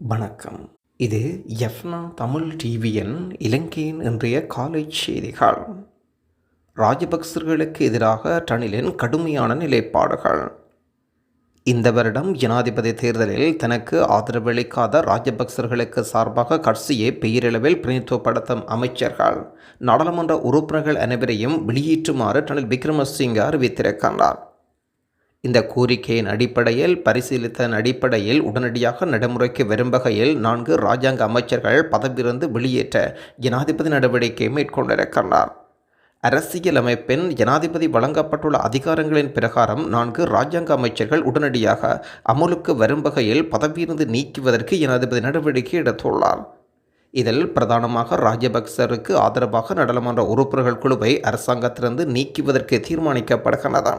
வணக்கம். இது எஃப்னா தமிழ் டிவியின் இலங்கையின் இன்றைய காலை செய்திகள். ராஜபக்சர்களுக்கு எதிராக ரணிலின் கடுமையான நிலைப்பாடுகள். இந்த வருடம் ஜனாதிபதி தேர்தலில் தனக்கு ஆதரவளிக்காத ராஜபக்சர்களுக்கு சார்பாக கட்சியை பெயரளவில் பிரதிநிதித்துவப்படுத்தும் அமைச்சர்கள், நாடாளுமன்ற உறுப்பினர்கள் அனைவரையும் வெளியேற்றுமாறு ரணில் விக்ரமசிங்க அறிவித்திருக்கின்றார். இந்த கோரிக்கையின் அடிப்படையில் பரிசீலித்ததன் அடிப்படையில் உடனடியாக நடைமுறைக்கு வரும் வகையில் 4 இராஜாங்க அமைச்சர்கள் பதவியிலிருந்து வெளியேற்ற ஜனாதிபதி நடவடிக்கை மேற்கொண்டிருக்கின்றார். அரசியலமைப்பின் ஜனாதிபதி வழங்கப்பட்டுள்ள அதிகாரங்களின் பிரகாரம் 4 இராஜாங்க அமைச்சர்கள் உடனடியாக அமலுக்கு வரும் வகையில் பதவியிலிருந்து நீக்குவதற்கு ஜனாதிபதி நடவடிக்கை எடுத்துள்ளார். இதில் பிரதானமாக ராஜபக்சருக்கு ஆதரவாக நாடாளுமன்ற உறுப்பினர்கள் குழுவை அரசாங்கத்திலிருந்து நீக்குவதற்கு தீர்மானிக்கப்படுகின்றது.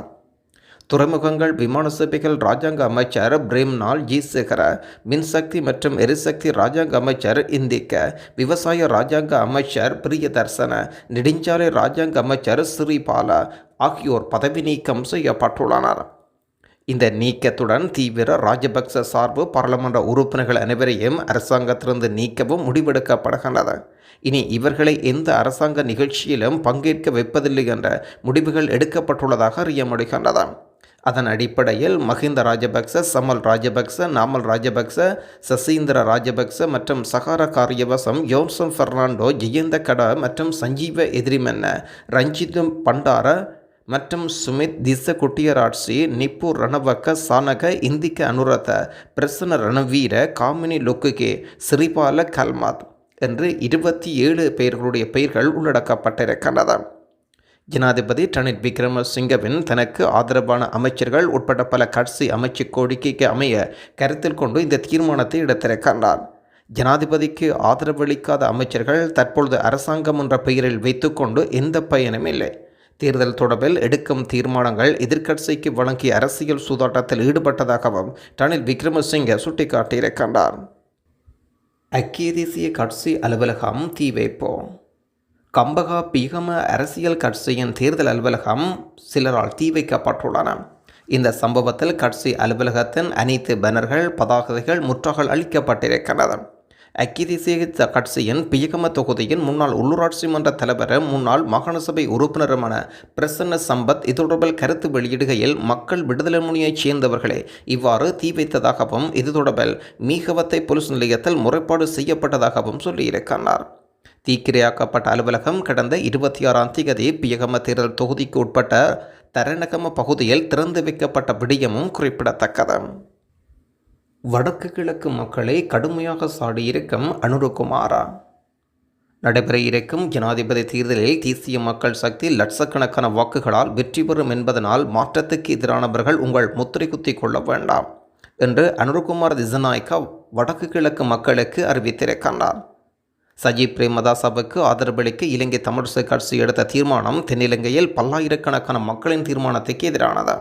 துறைமுகங்கள், விமான சேவைகள் இராஜாங்க அமைச்சர் பிரேம்லால் ஜீசேகர, மின்சக்தி மற்றும் எரிசக்தி இராஜாங்க அமைச்சர் இந்திக்க, விவசாய இராஜாங்க அமைச்சர் பிரியதர்சன, நெடுஞ்சாலை இராஜாங்க அமைச்சர் ஸ்ரீபால ஆகியோர் பதவி நீக்கம் செய்யப்பட்டுள்ளனர். இந்த நீக்கத்துடன் தீவிர ராஜபக்ச சார்பு பாராளுமன்ற உறுப்பினர்கள் அனைவரையும் அரசாங்கத்திலிருந்து நீக்கவும் முடிவெடுக்கப்படுகின்றது. இனி இவர்களை எந்த அரசாங்க நிகழ்ச்சியிலும் பங்கேற்க வைப்பதில்லை என்ற முடிவுகள் எடுக்கப்பட்டுள்ளதாக அறிய முடிகின்றது. அதன் அடிப்படையில் மஹிந்த ராஜபக்ச, சமல் ராஜபக்ச, நாமல் ராஜபக்ச, சசீந்திர ராஜபக்ச மற்றும் சகார காரியவசம், யோன்சன் பெர்னாண்டோ, ஜெயந்த கட மற்றும் சஞ்சீவ எதிரிமென்ன, ரஞ்சித் பண்டார மற்றும் சுமித் திச குட்டியராட்சி, நிப்பு ரணவக்க சானக, இந்திக்க அனுரத, பிரசன்ன ரணவீர, காமினி லொக்குகே, சிறிபால கல்மாத் என்று 27 பேர்களுடைய பெயர்கள் உள்ளடக்கப்பட்டிருக்கின்றன. ஜனாதிபதி ரணில் விக்ரமசிங்கவின் தனக்கு ஆதரவான அமைச்சர்கள் உட்பட பல கட்சி அமைச்சு கோரிக்கைக்கு அமைய கருத்தில் கொண்டு இந்த தீர்மானத்தை எடுத்திருக்கின்றார். ஜனாதிபதிக்கு ஆதரவளிக்காத அமைச்சர்கள் தற்பொழுது அரசாங்கம் என்ற பெயரில் வைத்துக்கொண்டு எந்த பயனும் இல்லை. தேர்தல் தொடர்பில் எடுக்கும் தீர்மானங்கள் எதிர்க்கட்சிக்கு வழங்கிய அரசியல் சூதாட்டத்தில் ஈடுபட்டதாகவும் ரணில் விக்ரமசிங்க சுட்டிக்காட்டியிருக்கின்றார். ஐக்கிய தேசிய கட்சி அலுவலகம் தீ வைப்போம். கம்பகா பீகம அரசியல் கட்சியின் தேர்தல் அலுவலகம் சிலரால் தீ வைக்கப்பட்டுள்ளன. இந்த சம்பவத்தில் கட்சி அலுவலகத்தின் அனைத்து பேனர்கள், பதாகைகள் முற்றாக அளிக்கப்பட்டிருக்கின்றன. ஐக்கிய தேசிய கட்சியின் பீகம தொகுதியின் முன்னாள் உள்ளூராட்சி மன்ற தலைவரும் முன்னாள் மாகாண சபை உறுப்பினருமான பிரசன்ன சம்பத் இது தொடர்பில் கருத்து வெளியிடுகையில், மக்கள் விடுதலை முன்னணியைச் சேர்ந்தவர்களே இவ்வாறு தீ வைத்ததாகவும் இது தொடர்பில் மீகவத்தை போலீஸ் நிலையத்தில் முறைப்பாடு செய்யப்பட்டதாகவும் சொல்லியிருக்கிறார். தீக்கிரையாக்கப்பட்ட அலுவலகம் கடந்த 26ஆம் தேதி பியகம தேர்தல் தொகுதிக்கு உட்பட்ட தரணகம பகுதியில் திறந்து வைக்கப்பட்ட விடயமும் குறிப்பிடத்தக்கது. வடக்கு கிழக்கு மக்களை கடுமையாக சாடியிருக்கும் அனுரகுமாரா. நடைபெற இருக்கும் ஜனாதிபதி தேர்தலில் தேசிய மக்கள் சக்தி லட்சக்கணக்கான வாக்குகளால் வெற்றி பெறும் என்பதனால் மாற்றத்துக்கு எதிரானவர்கள் உங்கள் முத்திரை குத்தி கொள்ள வேண்டாம் என்று அனுரகுமார் திசநாயக்கா வடக்கு கிழக்கு மக்களுக்கு அறிவித்திருக்கின்றார். சஜித் பிரேமதாசவுக்கு ஆதரவளிக்க இலங்கை தமிழிசை கட்சி எடுத்த தீர்மானம் தென்னிலங்கையில் பல்லாயிரக்கணக்கான மக்களின் தீர்மானத்துக்கு எதிரானது.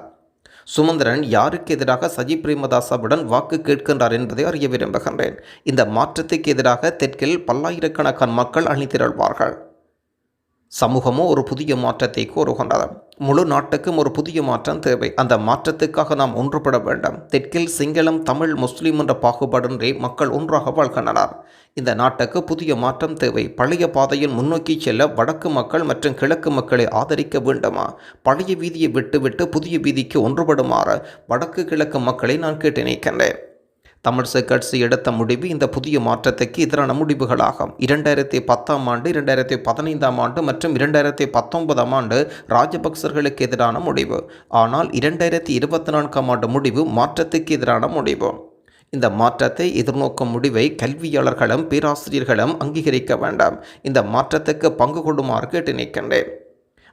சுமந்திரன் யாருக்கு எதிராக சஜித் பிரேமதாசவுடன் வாக்கு கேட்கின்றார் என்பதை அறிய விரும்புகின்றேன். இந்த மாற்றத்துக்கு எதிராக தெற்கில் பல்லாயிரக்கணக்கான மக்கள் அணிதிரள்வார்கள். சமூகமோ ஒரு புதிய மாற்றத்தை கோருகின்றது. முழு நாட்டுக்கும் ஒரு புதிய மாற்றம் தேவை. அந்த மாற்றத்துக்காக நாம் ஒன்றுபட வேண்டும். தெற்கில் சிங்களம், தமிழ், முஸ்லீம் என்ற பாகுபாடின்றி மக்கள் ஒன்றாக வாழ்கின்றனர். இந்த நாட்டுக்கு புதிய மாற்றம் தேவை. பழைய பாதையில் முன்னோக்கி செல்ல வடக்கு மக்கள் மற்றும் கிழக்கு மக்களை ஆதரிக்க வேண்டுமா? பழைய வீதியை விட்டுவிட்டு புதிய வீதிக்கு ஒன்றுபடுமாறு வடக்கு கிழக்கு மக்களை நான் கேட்டு நிற்கின்றேன். தமிழிசை கட்சி எடுத்த முடிவு இந்த புதிய மாற்றத்துக்கு எதிரான முடிவுகளாகும். 2010ஆம் ஆண்டு, 2015ஆம் ஆண்டு மற்றும் 2019ஆம் ஆண்டு ராஜபக்சர்களுக்கு எதிரான முடிவு. ஆனால் 2024ஆம் ஆண்டு முடிவு மாற்றத்துக்கு எதிரான முடிவு. இந்த மாற்றத்தை எதிர்நோக்கும் முடிவை கல்வியாளர்களும் பேராசிரியர்களும் அங்கீகரிக்க வேண்டாம். இந்த மாற்றத்துக்கு பங்கு கொள்ளுமாறு கேட்டு நிற்கின்றேன்.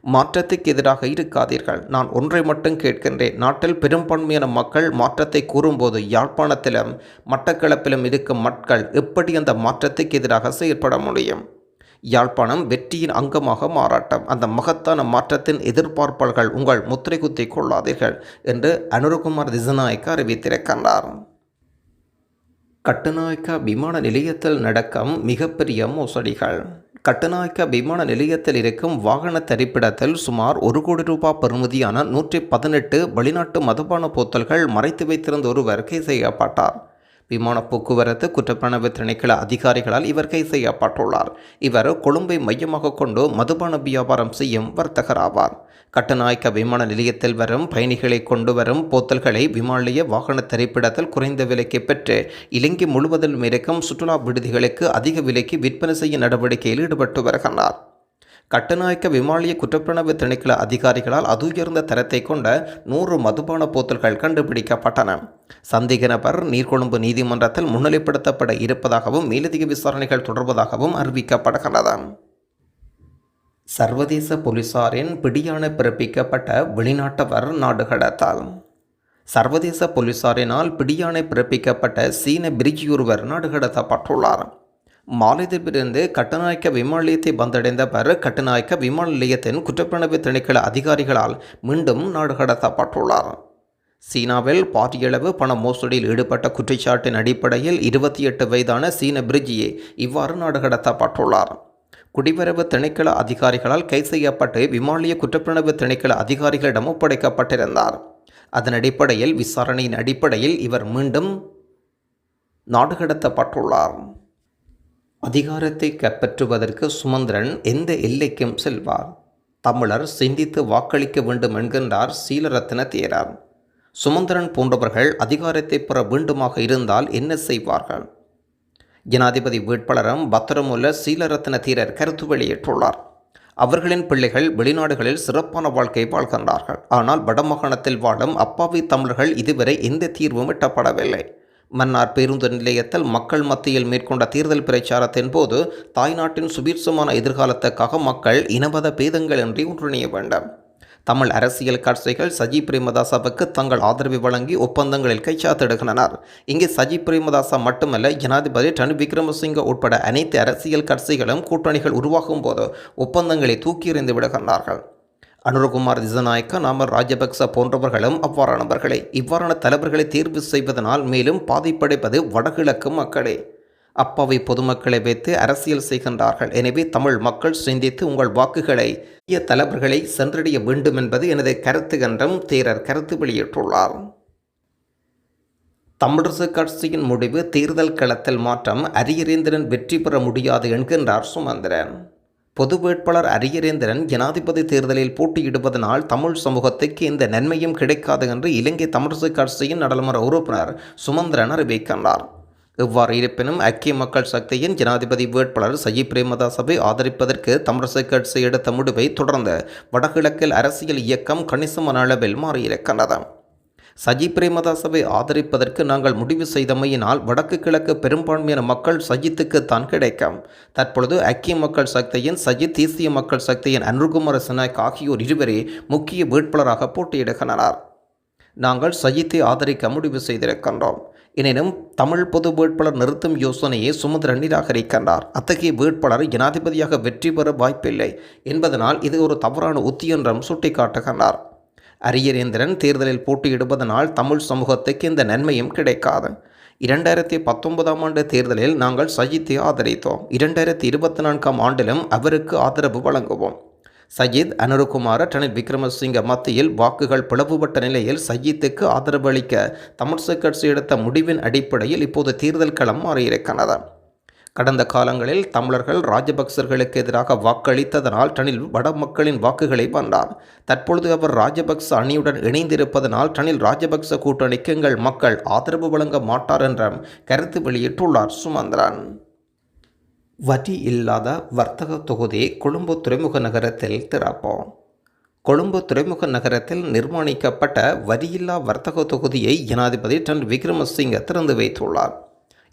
மாற்றத்துக்கு எதிராக இருக்காதீர்கள். நான் ஒன்றை மட்டும் கேட்கின்றேன். நாட்டில் பெரும்பான்மையான மக்கள் மாற்றத்தை கூறும்போது யாழ்ப்பாணத்திலும் மட்டக்களப்பிலும் இருக்கும் மக்கள் எப்படி அந்த மாற்றத்துக்கு எதிராக செயற்பட முடியும்? யாழ்ப்பாணம் வெற்றியின் அங்கமாக மாறாட்டம். அந்த மகத்தான மாற்றத்தின் எதிர்பார்ப்பாளர்கள் உங்கள் முத்திரை குத்தி கொள்ளாதீர்கள் என்று அனுரகுமார் திசநாயக்கா அறிவித்திருக்கின்றார். கட்டுநாயக்கா விமான நிலையத்தில் நடக்கும் மிகப்பெரிய மோசடிகள். கட்டுநாயக்க விமான நிலையத்தில் இருக்கும் வாகன தரிப்பிடத்தில் சுமார் 1 கோடி ரூபாய் பெறுமதியான 118 வெளிநாட்டு மதுபான போத்தல்கள் மறைத்து வைத்திருந்த ஒருவர் கைது செய்யப்பட்டார். விமான போக்குவரத்து குற்றப்புலனாய்வு திணைக்கள அதிகாரிகளால் இவர் கைது செய்யப்பட்டுள்ளார். இவர் கொழும்பை மையமாக கொண்டு மதுபான வியாபாரம் செய்யும் வர்த்தகர் ஆவார். கட்டுநாயக்க விமான நிலையத்தில் வரும் பயணிகளை கொண்டு வரும் போத்தல்களை விமான நிலைய வாகன திரைப்படத்தில் குறைந்த விலைக்கு பெற்று இலங்கை முழுவதிலும் இருக்கும் சுற்றுலா விடுதிகளுக்கு அதிக விலைக்கு விற்பனை செய்யும் நடவடிக்கையில் ஈடுபட்டு வருகின்றார். கட்டுநாயக்க விமானிய குற்றப்புலனாய்வு திணைக்கள அதிகாரிகளால் அதுயர்ந்த தரத்தை கொண்ட 100 மதுபான போத்தல்கள் கண்டுபிடிக்கப்பட்டன. சந்தேக நபர் நீர்கொழும்பு நீதிமன்றத்தில் முன்னிலைப்படுத்தப்பட இருப்பதாகவும் மேலதிக விசாரணைகள் தொடர்வதாகவும் அறிவிக்கப்படுகிறது. சர்வதேச போலீசாரின் பிடியாணை பிறப்பிக்கப்பட்ட வெளிநாட்டவர் நாடு கடத்தல். சர்வதேச போலீசாரினால் பிடியாணை பிறப்பிக்கப்பட்ட சீன பிரிஜியொருவர் நாடு கடத்தப்பட்டுள்ளார். மாலத்தீவிலிருந்து கட்டுநாயக்க விமான நிலையத்தை வந்தடைந்தவர் கட்டுநாயக்க விமான நிலையத்தின் குற்றப்புலனாய்வு திணைக்கள அதிகாரிகளால் மீண்டும் நாடு கடத்தப்பட்டுள்ளார். சீனாவில் பாரியளவு பண மோசடியில் ஈடுபட்ட குற்றச்சாட்டின் அடிப்படையில் 28 வயதான சீன பிரிஜியே இவ்வாறு நாடு கடத்தப்பட்டுள்ளார். குடிவரவு திணைக்கள அதிகாரிகளால் கைது செய்யப்பட்டு விமான நிலைய குற்றப்புலனாய்வு திணைக்கள அதிகாரிகளிடம் ஒப்படைக்கப்பட்டிருந்தார். அதன் அடிப்படையில் விசாரணையின் அடிப்படையில் இவர் மீண்டும் நாடு கடத்தப்பட்டுள்ளார். அதிகாரத்தை கைப்பற்றுவதற்கு சுமந்திரன் எந்த எல்லைக்கும் செல்வார். தமிழர் சிந்தித்து வாக்களிக்க வேண்டும் என்கின்றார் சீலரத்ன தேரர். சுமந்திரன் போன்றவர்கள் அதிகாரத்தை பெற வேண்டுமாக இருந்தால் என்ன செய்வார்கள்? ஜனாதிபதி வேட்பாளரும் பத்திரமுள்ள சீலரத்ன தேரர் கருத்து வெளியிட்டுள்ளார். அவர்களின் பிள்ளைகள் வெளிநாடுகளில் சிறப்பான வாழ்க்கை வாழ்கின்றார்கள். ஆனால் வடமாகாணத்தில் வாழும் அப்பாவி தமிழர்கள் இதுவரை எந்த தீர்வும் எட்டப்படவில்லை. மன்னார் பேருந்து நிலையத்தில் மக்கள் மத்தியில் மேற்கொண்ட தேர்தல் பிரச்சாரத்தின் போது தாய்நாட்டின் சுபீட்சமான எதிர்காலத்துக்காக மக்கள் இனமத பேதங்களின்றி ஒன்றிணைய வேண்டும். தமிழ் அரசியல் கட்சிகள் சஜி பிரேமதாசவுக்கு தங்கள் ஆதரவை வழங்கி ஒப்பந்தங்களில் கைச்சாத்திடுகின்றனர். இங்கே சஜி பிரேமதாசா மட்டுமல்ல, ஜனாதிபதி ரணில் விக்ரமசிங்க உட்பட அனைத்து அரசியல் கட்சிகளும் கூட்டணிகள் உருவாகும் போது ஒப்பந்தங்களை தூக்கி எறிந்து விடுகின்றார்கள். அனுரகுமார் திசாநாயக்க, நாமல் ராஜபக்ச போன்றவர்களும் அவ்வாறானவர்களே. இவ்வாறான தலைவர்களை தேர்வு செய்வதனால் மேலும் பாதிப்படைப்பது வடகிழக்கு மக்களே. அப்பாவி பொதுமக்களை வைத்து அரசியல் செய்கின்றார்கள். எனவே தமிழ் மக்கள் சிந்தித்து உங்கள் வாக்குகளை தலைவர்களை சென்றடைய வேண்டும் என்பது எனது கருத்து என்றும் தேரர் கருத்து வெளியிட்டுள்ளார். தமிழரசு கட்சியின் முடிவு தேர்தல் களத்தில் மாற்றம். அரியரேந்திரன் வெற்றி பெற முடியாது என்கின்றார் சுமந்திரன். பொது வேட்பாளர் அரியரேந்திரன் ஜனாதிபதி தேர்தலில் போட்டியிடுவதனால் தமிழ் சமூகத்துக்கு எந்த நன்மையும் கிடைக்காது என்று இலங்கை தமிழரசு கட்சியின் நாடாளுமன்ற உறுப்பினர் சுமந்திரன் அறிவிக்கின்றார். இவ்வாறு இருப்பினும் ஐக்கிய மக்கள் சக்தியின் ஜனாதிபதி வேட்பாளர் சஜி பிரேமதாசவை ஆதரிப்பதற்கு தமிழரசு கட்சி எடுத்த முடிவை தொடர்ந்து வடகிழக்கில் அரசியல் இயக்கம் கணிசமான அளவில் மாறியிருக்கின்றது. சஜி பிரேமதாசவை ஆதரிப்பதற்கு நாங்கள் முடிவு செய்தமையினால் வடக்கு கிழக்கு பெரும்பான்மையான மக்கள் சஜித்துக்குத்தான் கிடைக்கும். தற்பொழுது ஐக்கிய மக்கள் சக்தியின் சஜித், தேசிய மக்கள் சக்தியின் அனுர்குமார சினாய்க் ஆகியோர் இருவரே முக்கிய வேட்பாளராக போட்டியிடுகின்றனர். நாங்கள் சஜித்தை ஆதரிக்க முடிவு செய்திருக்கின்றோம். எனினும் தமிழ் பொது வேட்பாளர் நிறுத்தும் யோசனையை சுமந்திரன் நிராகரிக்கின்றார். அத்தகைய வேட்பாளர் ஜனாதிபதியாக வெற்றி பெற வாய்ப்பில்லை என்பதனால் இது ஒரு தவறான உத்தி என்றும் சுட்டிக்காட்டுகின்றார். அரியரேந்திரன் தேர்தலில் போட்டியிடுவதனால் தமிழ் சமூகத்துக்கு எந்த நன்மையும் கிடைக்காது. 2019ஆம் ஆண்டு தேர்தலில் நாங்கள் சஜித்தை ஆதரித்தோம். 2024ஆம் ஆண்டிலும் அவருக்கு ஆதரவு வழங்குவோம். சஜித், அனுரகுமார, ரணில் விக்ரமசிங்க மத்தியில் வாக்குகள் பிளவுபட்ட நிலையில் சஜித்துக்கு ஆதரவு அளிக்க தமிழரசு கட்சி எடுத்த முடிவின் அடிப்படையில் இப்போது தேர்தல் களம் மாறியிருக்கிறது. கடந்த காலங்களில் தமிழர்கள் ராஜபக்சர்களுக்கு எதிராக வாக்களித்ததனால் ரணில் வட மக்களின் வாக்குகளை வென்றார். தற்பொழுது அவர் ராஜபக்ச அணியுடன் இணைந்திருப்பதனால் ரணில் ராஜபக்ச கூட்டணிக்கு எங்கள் மக்கள் ஆதரவு வழங்க மாட்டார் என்ற கருத்து வெளியிட்டுள்ளார் சுமந்திரன். வரி இல்லாத வர்த்தக தொகுதி கொழும்பு துறைமுக நகரத்தில் திறப்பு. கொழும்பு துறைமுக நகரத்தில் நிர்மாணிக்கப்பட்ட வரியில்லா வர்த்தக தொகுதியை ஜனாதிபதி ரணில் விக்ரமசிங்க திறந்து வைத்துள்ளார்.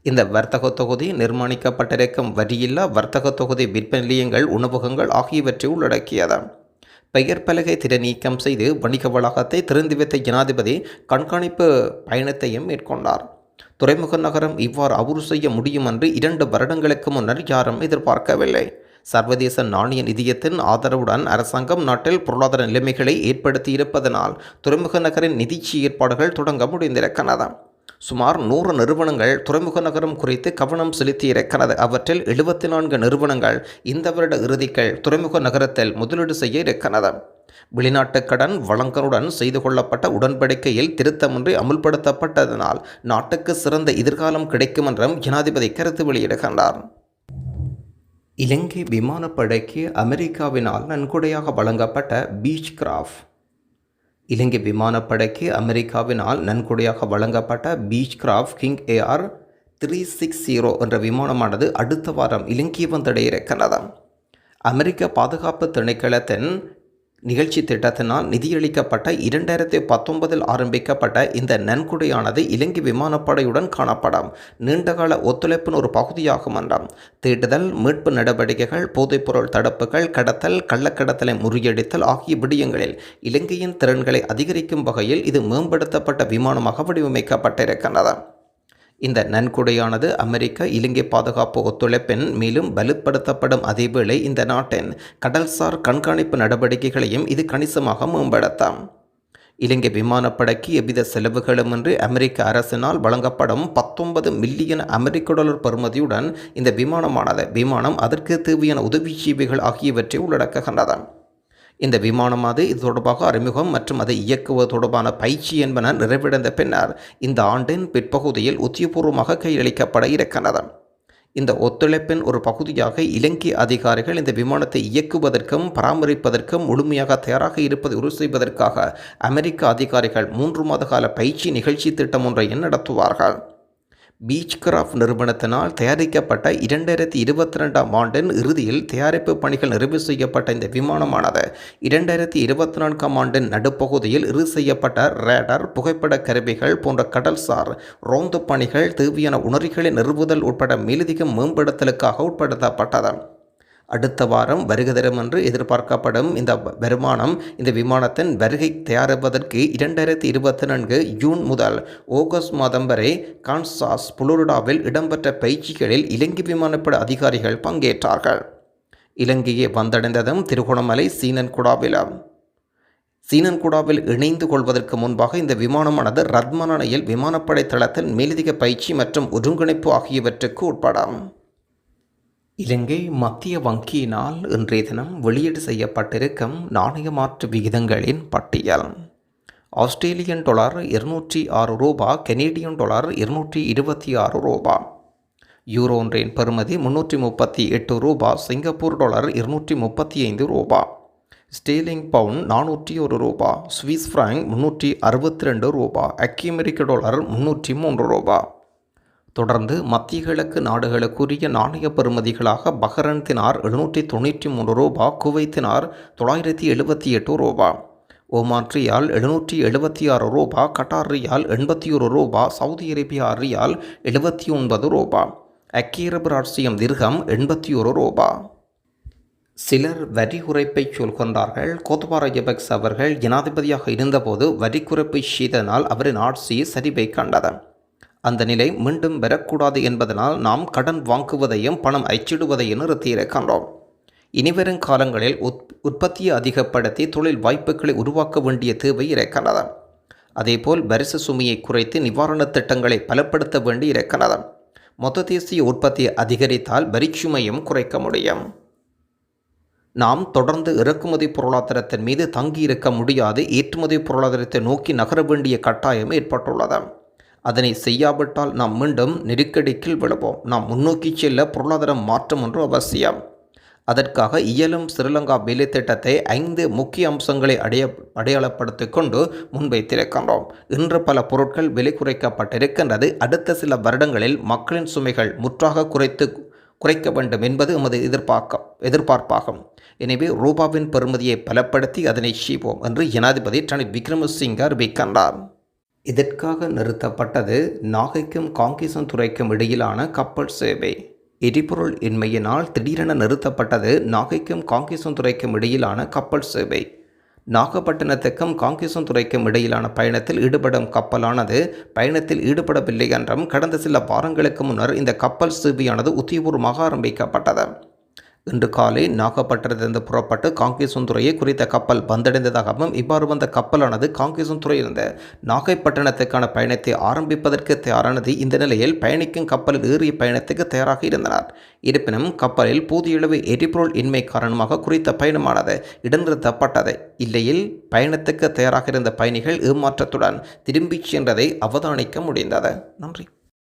இந்த வர்த்தக தொகுதி நிர்மாணிக்கப்பட்டிருக்கும் வரியில்லா வர்த்தக தொகுதி விற்பனை நிலையங்கள், உணவகங்கள் ஆகியவற்றை உள்ளடக்கியது. பெயர் பலகை திறநீக்கம் செய்து வணிக வளாகத்தை திறந்து வைத்த ஜனாதிபதி கண்காணிப்பு பயணத்தையும் மேற்கொண்டார். துறைமுக நகரம் இவ்வாறு அவுறு செய்ய முடியும் என்று 2 வருடங்களுக்கு முன்னர் யாரும் எதிர்பார்க்கவில்லை. சர்வதேச நாணய நிதியத்தின் ஆதரவுடன் அரசாங்கம் நாட்டில் பொருளாதார நிலைமைகளை ஏற்படுத்தி இருப்பதனால் துறைமுக நகரின் நிதிச்சி ஏற்பாடுகள் தொடங்க முடிந்திருக்கின்றன. சுமார் 100 நிறுவனங்கள் துறைமுக நகரம் குறித்து கவனம் செலுத்தியிருக்கிறது. அவற்றில் 74 நிறுவனங்கள் இந்த வருட இறுதிக்குள் துறைமுக நகரத்தில் முதலீடு செய்ய இருக்கிறது. வெளிநாட்டு கடன் வழங்கலுடன் செய்து கொள்ளப்பட்ட உடன்படிக்கையில் திருத்தமின்றி அமுல்படுத்தப்பட்டதனால் நாட்டுக்கு சிறந்த எதிர்காலம் கிடைக்கும் என்றும் ஜனாதிபதி கருத்து வெளியிடுகின்றார். இலங்கை விமானப்படைக்கு அமெரிக்காவினால் நன்கொடையாக வழங்கப்பட்ட பீச்கிராஃப்ட். இலங்கை விமானப்படைக்கு அமெரிக்காவினால் நன்கொடையாக வழங்கப்பட்ட பீச்கிராஃப்ட் கிங் ஏஆர் 360 என்ற விமானமானது அடுத்த வாரம் இலங்கை வந்தடைய இருக்கிறது. அமெரிக்க பாதுகாப்பு திணைக்களத்தின் நிகழ்ச்சி திட்டத்தினால் நிதியளிக்கப்பட்ட 2019 ஆரம்பிக்கப்பட்ட இந்த நன்கொடையானது இலங்கை விமானப்படையுடன் காணப்படும் நீண்டகால ஒத்துழைப்பின் ஒரு பகுதியாகும் என்றாம். தேடுதல், மீட்பு நடவடிக்கைகள், போதைப்பொருள் தடுப்புகள், கடத்தல், கள்ளக்கடத்தலை முறியடித்தல் ஆகிய விடயங்களில் இலங்கையின் திறன்களை அதிகரிக்கும் வகையில் இது மேம்படுத்தப்பட்ட விமானமாக வடிவமைக்கப்பட்டிருக்கின்றது. இந்த நன்கொடையானது அமெரிக்க இலங்கை பாதுகாப்பு ஒத்துழைப்பின் மேலும் வலுப்படுத்தப்படும். அதேவேளை இந்த நாட்டின் கடல்சார் கண்காணிப்பு நடவடிக்கைகளையும் இது கணிசமாக மேம்படுத்தும். இலங்கை விமானப்படைக்கு எவ்வித செலவுகளுமின்றி அமெரிக்க அரசினால் வழங்கப்படும் 19 மில்லியன் அமெரிக்க டாலர் பெறுமதியுடன் இந்த விமானம் அதற்கு தேவையான உதவி சேவைகள் ஆகியவற்றை உள்ளடக்குகின்றது. இந்த விமானமானது இது தொடர்பாக அறிமுகம் மற்றும் அதை இயக்குவது தொடர்பான பயிற்சி என்பன நிறைவடைந்த பின்னர் இந்த ஆண்டின் பிற்பகுதியில் உத்தியபூர்வமாக கையளிக்கப்பட இருக்கிறது. இந்த ஒத்துழைப்பின் ஒரு பகுதியாக இலங்கை அதிகாரிகள் இந்த விமானத்தை இயக்குவதற்கும் பராமரிப்பதற்கும் முழுமையாக தயாராக இருப்பதை உறுதி செய்வதற்காக அமெரிக்க அதிகாரிகள் 3 மாத கால பயிற்சி நிகழ்ச்சி திட்டம் ஒன்றை நடத்துவார்கள். பீச்கிராஃப்ட் நிறுவனத்தினால் தயாரிக்கப்பட்ட 2022 ஆண்டின் இறுதியில் தயாரிப்பு பணிகள் நிறைவு செய்யப்பட்ட இந்த விமானமானது 2024 ஆண்டின் நடுப்பகுதியில் இறுதி செய்யப்பட்ட ரேடார், புகைப்பட கருவிகள் போன்ற கடல்சார் ரோந்து பணிகள், தேவையான உணரிகளை நிறுவுதல் உட்பட மேலதிக மேம்படுத்தலுக்காக உட்படுத்தப்பட்டது. அடுத்த வாரம் வருகை தரும் என்று எதிர்பார்க்கப்படும் இந்த விமானத்தின் வருகை தயாரிப்பதற்கு 2024 ஜூன் முதல் ஆகஸ்ட் மாதம் வரை கான்சாஸ், புளோரிடாவில் இடம்பெற்ற பயிற்சிகளில் இலங்கை விமானப்படை அதிகாரிகள் பங்கேற்றார்கள். இலங்கையை வந்தடைந்ததும் திருகோணமலை சீனன்குடாவில் இணைந்து கொள்வதற்கு முன்பாக இந்த விமானமானது ரத்மனையில் விமானப்படை தளத்தில் மேலதிக பயிற்சி மற்றும் ஒருங்கிணைப்பு ஆகியவற்றுக்கு உட்படும். இலங்கை மத்திய வங்கியினால் இன்றைய தினம் வெளியீடு செய்யப்பட்டிருக்கும் நாணய மாற்று விகிதங்களின் பட்டியல். ஆஸ்திரேலியன் டாலர் 206 ரூபா, கெனடியன் டாலர் 226 ரூபா, யூரோ ஒன்றின் பெறுமதி 338 ரூபா, சிங்கப்பூர் டாலர் 235 ரூபா, ஸ்டேர்லிங் பவுண்ட் 401 ரூபா, சுவிஸ் பிராங்க் 362 ரூபா, அமெரிக்க டாலர் 303 ரூபா. தொடர்ந்து மத்திய கிழக்கு நாடுகளுக்குரிய நாணய பெறுமதிகளாக பஹ்ரைன் தினார் 793 ரூபா, குவைத் தினார் 978 ரூபா, ஓமான் ரியால் 776 ரூபா, கட்டார் ரியால் 81 ரூபா, சவுதி அரேபியா ரியால் 79 ரூபா, ஐக்கிய அரபு ராச்சியம் திர்ஹம் 81 ரூபா. சிலர் வரி குறைப்பை சொல்கின்றார்கள். கோத்தபாய ராஜபக்ச அவர்கள் ஜனாதிபதியாக இருந்தபோது வரி குறைப்பை செய்ததனால் அவரின் ஆட்சி சரிவை கண்டது. அந்த நிலை மீண்டும் வரக்கூடாது என்பதனால் நாம் கடன் வாங்குவதையும் பணம் அச்சிடுவதையும் நிறுத்தியிருக்கின்றோம். இனிவரும் காலங்களில் உற்பத்தியை அதிகப்படுத்தி தொழில் வாய்ப்புகளை உருவாக்க வேண்டிய தேவை இருக்கிறது. அதேபோல் வரிசை சுமையை குறைத்து நிவாரணத் திட்டங்களை பலப்படுத்த வேண்டி இருக்கிறது. மொத்த தேசிய உற்பத்தியை அதிகரித்தால் வரிச்சுமையும் குறைக்க முடியும். நாம் தொடர்ந்து இறக்குமதி பொருளாதாரத்தின் மீது தங்கியிருக்க முடியாது. ஏற்றுமதி பொருளாதாரத்தை நோக்கி நகர வேண்டிய கட்டாயம் ஏற்பட்டுள்ளது. அதனை செய்யாவிட்டால் நாம் மீண்டும் நெருக்கடிக்குள் விழுவோம். நாம் முன்னோக்கி செல்ல பொருளாதார மாற்றம் ஒன்று அவசியம். அதற்காக இயலும் ஸ்ரீலங்கா வேலை திட்டத்தை 5 முக்கிய அம்சங்களை அடையாளப்படுத்தி கொண்டு முன்வைத்திருக்கின்றோம். இன்று பல பொருட்கள் விலை குறைக்கப்பட்டிருக்கின்றது. அடுத்த சில வருடங்களில் மக்களின் சுமைகள் முற்றாக குறைக்க வேண்டும் என்பது எமது எதிர்பார்ப்பாகும். எனவே ரூபாவின் பெறுமதியை பலப்படுத்தி அதனை செய்வோம் என்று ஜனாதிபதி ரணில் விக்ரமசிங்க அறிவிக்கின்றார். இதற்காக நிறுத்தப்பட்டது நாகைக்கும் காங்கேசன்துறைக்கும் இடையிலான கப்பல் சேவை. எரிபொருள் இன்மையினால் திடீரென நிறுத்தப்பட்டது நாகைக்கும் காங்கேசன்துறைக்கும் இடையிலான கப்பல் சேவை. நாகப்பட்டினத்துக்கும் காங்கேசன்துறைக்கும் இடையிலான பயணத்தில் ஈடுபடும் கப்பலானது பயணத்தில் ஈடுபடவில்லை என்றும் கடந்த சில வாரங்களுக்கு முன்னர் இந்த கப்பல் சேவையானது உத்தியபூர்வமாக ஆரம்பிக்கப்பட்டது. இன்று காலை நாகப்பட்டினத்திலிருந்து புறப்பட்டு காங்கேசன்துறையை குறித்த கப்பல் வந்தடைந்ததாகவும் இவ்வாறு வந்த கப்பலானது காங்கேசன்துறையிலிருந்து நாகைப்பட்டினத்துக்கான பயணத்தை ஆரம்பிப்பதற்கு தயாரானது. இந்த நிலையில் பயணிக்கும் கப்பலில் ஏறிய பயணத்துக்கு தயாராக இருந்தனர். இருப்பினும் கப்பலில் போதிய அளவு எரிபொருள் இன்மை காரணமாக குறித்த பயணமானது இடைநிறுத்தப்பட்டது. இல்லையில் பயணத்துக்கு தயாராக இருந்த பயணிகள் ஏமாற்றத்துடன் திரும்பிச் சென்றதை அவதானிக்க முடிந்தது. நன்றி.